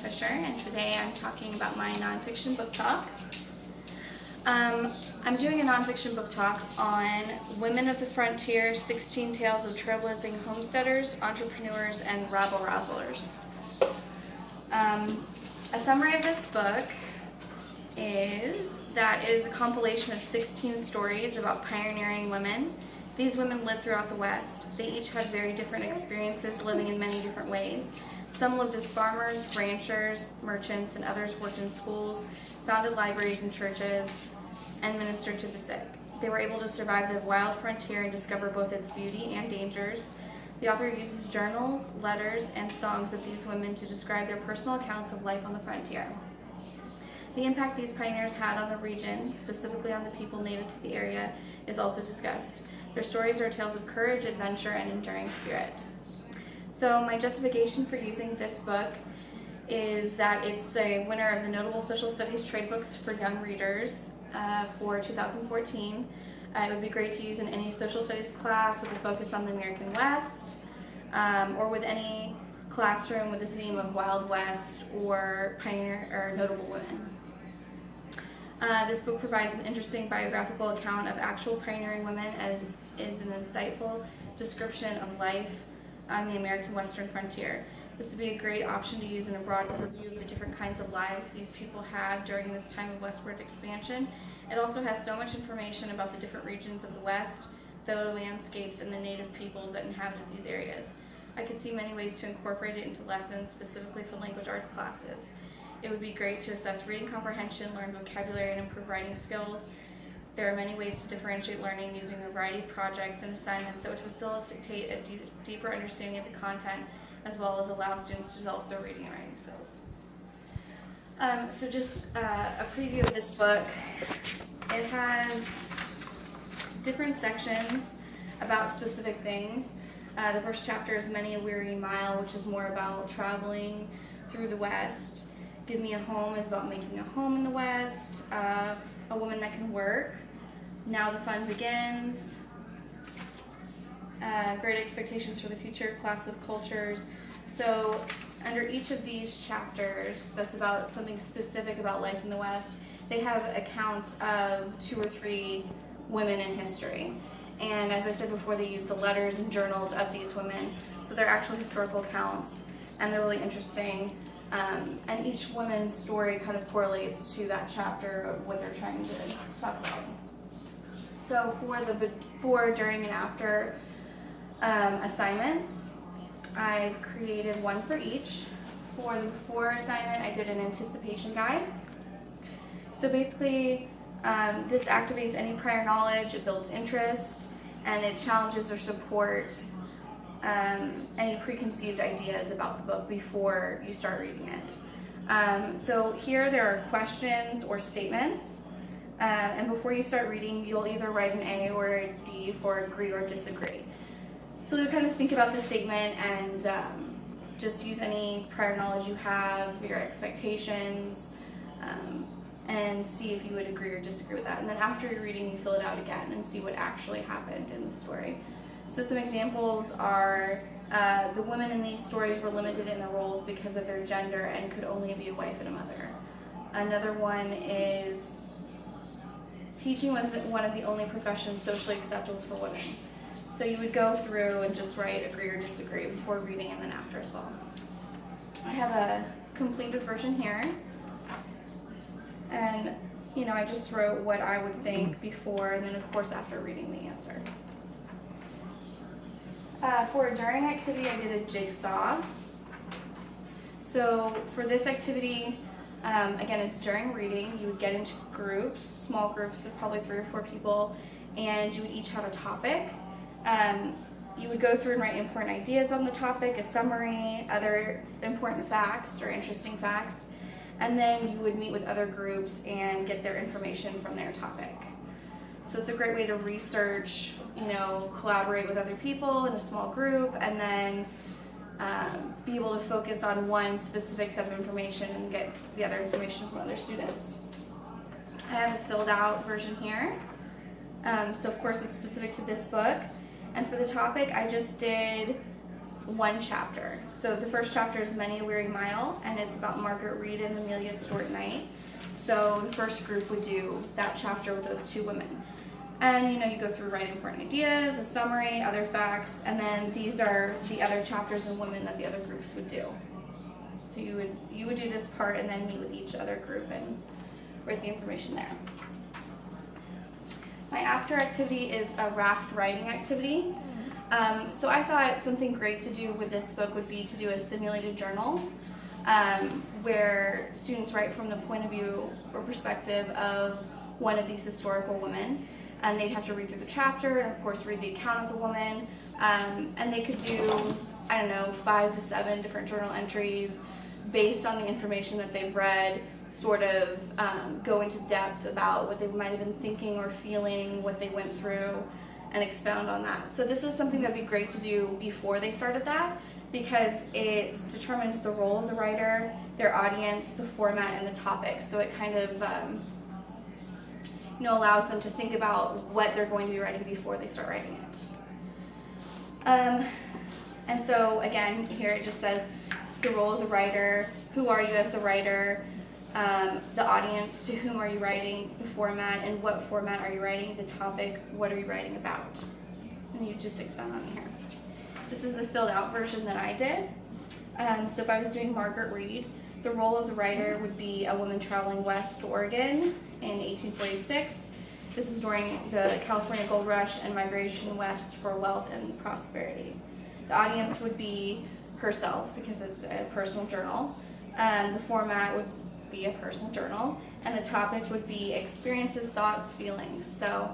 Fisher, and today I'm talking about my nonfiction book talk. I'm doing a nonfiction book talk on Women of the Frontier, 16 Tales of Trailblazing Homesteaders, Entrepreneurs, and Rabble-Rousers. A summary of this book is that it is a compilation of 16 stories about pioneering women. These women lived throughout the West. They each had very different experiences, living in many different ways. Some lived as farmers, ranchers, merchants, and others worked in schools, founded libraries and churches, and ministered to the sick. They were able to survive the wild frontier and discover both its beauty and dangers. The author uses journals, letters, and songs of these women to describe their personal accounts of life on the frontier. The impact these pioneers had on the region, specifically on the people native to the area, is also discussed. Their stories are tales of courage, adventure, and enduring spirit. So my justification for using this book is that it's a winner of the Notable Social Studies Trade Books for Young Readers for 2014. It would be great to use in any social studies class with a focus on the American West, or with any classroom with a theme of Wild West or pioneer or notable women. This book provides an interesting biographical account of actual pioneering women and is an insightful description of life on the American Western frontier. This would be a great option to use in a broad overview of the different kinds of lives these people had during this time of westward expansion. It also has so much information about the different regions of the West, the landscapes, and the native peoples that inhabited these areas. I could see many ways to incorporate it into lessons specifically for language arts classes. It would be great to assess reading comprehension, learn vocabulary, and improve writing skills. There are many ways to differentiate learning using a variety of projects and assignments that would facilitate a deeper understanding of the content, as well as allow students to develop their reading and writing skills. So just a preview of this book. It has different sections about specific things. The first chapter is Many a Weary Mile, which is more about traveling through the West. Give Me a Home is about making a home in the West. A Woman That Can Work. Now the Fun Begins. Great Expectations for the Future, Class of Cultures. So under each of these chapters that's about something specific about life in the West, they have accounts of 2 or 3 women in history. And as I said before, they use the letters and journals of these women. So they're actual historical accounts, and they're really interesting. And each woman's story kind of correlates to that chapter of what they're trying to talk about. So for the before, during, and after assignments, I've created one for each. For the before assignment, I did an anticipation guide. So basically, this activates any prior knowledge, it builds interest, and it challenges or supports any preconceived ideas about the book before you start reading it. So here there are questions or statements, and before you start reading, you'll either write an A or a D for agree or disagree. So you kind of think about the statement and just use any prior knowledge you have, your expectations, and see if you would agree or disagree with that. And then after you're reading, you fill it out again and see what actually happened in the story. So some examples are the women in these stories were limited in their roles because of their gender and could only be a wife and a mother. Another one is teaching was one of the only professions socially acceptable for women. So you would go through and just write agree or disagree before reading and then after as well. I have a completed version here. And, I just wrote what I would think before and then, of course, after reading the answer. For a during activity, I did a jigsaw. So for this activity, again, it's during reading. You would get into groups, small groups of probably 3 or 4 people, and you would each have a topic. You would go through and write important ideas on the topic, a summary, other important facts or interesting facts, and then you would meet with other groups and get their information from their topic. So it's a great way to research, collaborate with other people in a small group, and then be able to focus on one specific set of information and get the other information from other students. I have a filled out version here. So of course it's specific to this book. And for the topic, I just did one chapter. So the first chapter is Many a Weary Mile, and it's about Margaret Reed and Amelia Stuart Knight. So the first group would do that chapter with those two women. And you go through write important ideas, a summary, other facts, and then these are the other chapters and women that the other groups would do. So you would do this part and then meet with each other group and write the information there. My after activity is a raft writing activity. So I thought something great to do with this book would be to do a simulated journal where students write from the point of view or perspective of one of these historical women. And they'd have to read through the chapter and, of course, read the account of the woman. And they could do, 5 to 7 different journal entries based on the information that they've read, sort of go into depth about what they might have been thinking or feeling, what they went through, and expound on that. So this is something that would be great to do before they started that, because it determines the role of the writer, their audience, the format, and the topic. So it kind of allows them to think about what they're going to be writing before they start writing it. And so again, here it just says the role of the writer, who are you as the writer, the audience, to whom are you writing, the format, and what format are you writing, the topic, what are you writing about. And you just expound on here. This is the filled out version that I did. So if I was doing Margaret Reed, the role of the writer would be a woman traveling west to Oregon in 1846. This is during the California Gold Rush and migration west for wealth and prosperity. The audience would be herself, because it's a personal journal. The format would be a personal journal, and the topic would be experiences, thoughts, feelings. So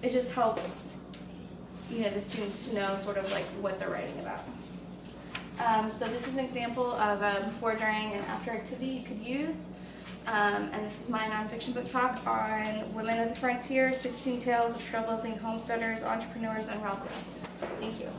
it just helps the students to know sort of like what they're writing about. So this is an example of a before, during, and after activity you could use. And this is my nonfiction book talk on Women of the Frontier, 16 Tales of Trailblazing Homesteaders, Entrepreneurs, and Rabble-Rousers. Thank you.